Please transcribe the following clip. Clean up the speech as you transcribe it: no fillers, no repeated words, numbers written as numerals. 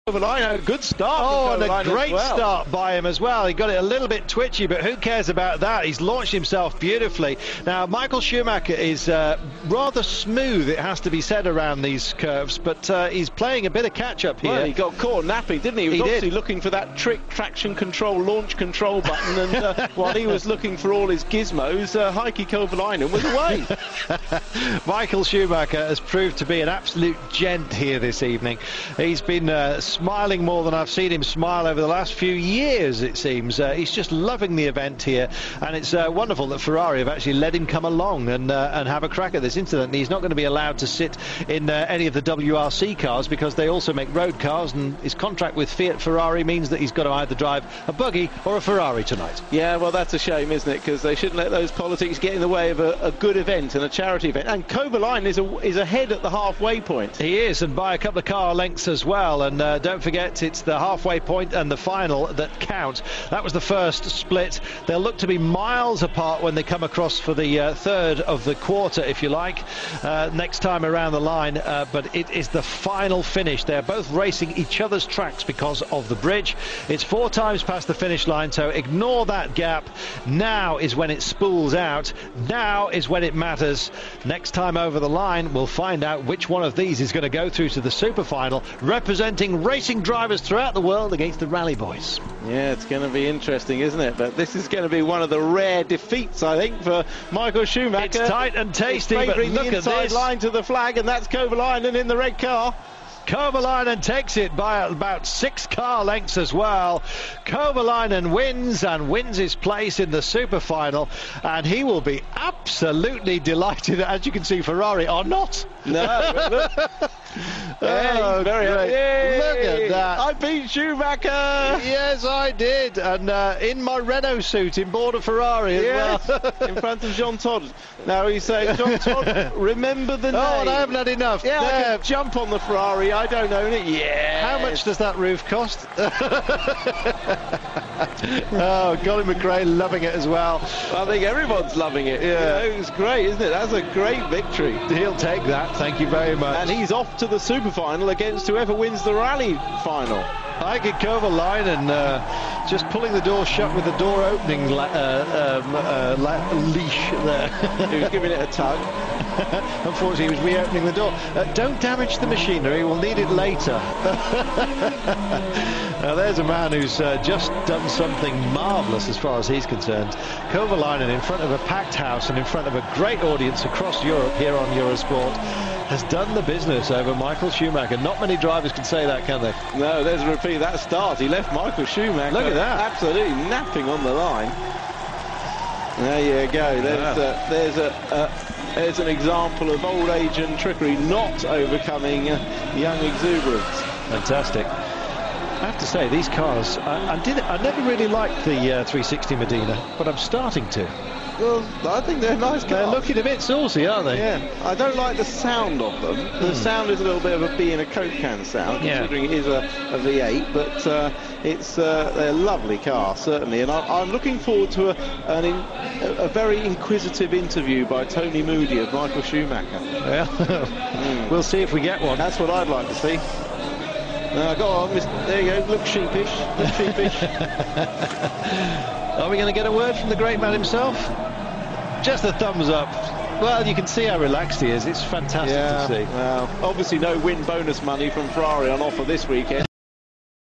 Kovalainen, good start. Oh, and a great start by him as well. He got it a little bit twitchy, but who cares about that? He's launched himself beautifully. Now, Michael Schumacher is rather smooth, it has to be said, around these curves, but he's playing a bit of catch-up here. Well, he got caught napping, didn't he? He was obviously looking for that trick traction control, launch control button, and while he was looking for all his gizmos, Heikki Kovalainen was away. Michael Schumacher has proved to be an absolute gent here this evening. He's been smiling more than I've seen him smile over the last few years, it seems. He's just loving the event here, and it's wonderful that Ferrari have actually let him come along and have a crack at this. Incidentally, he's not going to be allowed to sit in any of the WRC cars because they also make road cars, and his contract with Fiat Ferrari means that he's got to either drive a buggy or a Ferrari tonight. Yeah, well, that's a shame, isn't it? Because they shouldn't let those politics get in the way of a good event and a charity event. And Kovalainen is ahead at the halfway point. He is, and by a couple of car lengths as well. And don't forget, it's the halfway point and the final that count. That was the first split. They'll look to be miles apart when they come across for the third of the quarter, if you like, next time around the line. But it is the final finish. They're both racing each other's tracks because of the bridge. It's 4 times past the finish line, so ignore that gap. Now is when it spools out. Now is when it matters. Next time over the line, we'll find out which one of these is going to go through to the super final, representing racing drivers throughout the world against the rally boys. Yeah, it's going to be interesting, isn't it? But this is going to be one of the rare defeats, I think, for Michael Schumacher. It's tight and tasty, but look the inside at this line to the flag, and that's Kovalainen in the red car. Kovalainen takes it by about 6 car lengths as well. Kovalainen wins and wins his place in the super final, and he will be absolutely delighted. As you can see, Ferrari are not. No, but look. Oh, very Yay. Look at that. I beat Schumacher. Yes, I did. And in my Renault suit in board of Ferrari as well. In front of John Todd. Now he's saying, John Todd, remember the name. Oh, and I haven't had enough. Yeah, I can jump on the Ferrari. I don't own it. Yeah. How much does that roof cost? Oh, Colin McRae loving it as well. I think everyone's loving it. Yeah. You know, it's great, isn't it? That's a great victory. He'll take that. Thank you very much. And he's off to the super final against whoever wins the rally final. Heikki Kovalainen just pulling the door shut with the door opening leash there. He was giving it a tug. Unfortunately, he was reopening the door. Don't damage the machinery, we'll need it later. Now there's a man who's just done something marvellous as far as he's concerned. Kovalainen, in front of a packed house and in front of a great audience across Europe here on Eurosport, has done the business over Michael Schumacher. Not many drivers can say that, can they? No, there's a repeat of that start. He left Michael Schumacher. Look at that. Absolutely napping on the line. There you go. There's an example of old age and trickery not overcoming young exuberance. Fantastic. I have to say, these cars, I never really liked the 360 Medina, but I'm starting to. Well, I think they're nice cars. They're looking a bit saucy, aren't they? Yeah. I don't like the sound of them. The sound is a little bit of a bee in a Coke can sound, considering it is a V8, but they're a lovely car, certainly. And I'm looking forward to a very inquisitive interview by Tony Moody of Michael Schumacher. Well, we'll see if we get one. That's what I'd like to see. Go on, there you go, look sheepish, look sheepish. Are we going to get a word from the great man himself? Just a thumbs up. Well, you can see how relaxed he is. It's fantastic to see. Well, obviously no win bonus money from Ferrari on offer this weekend.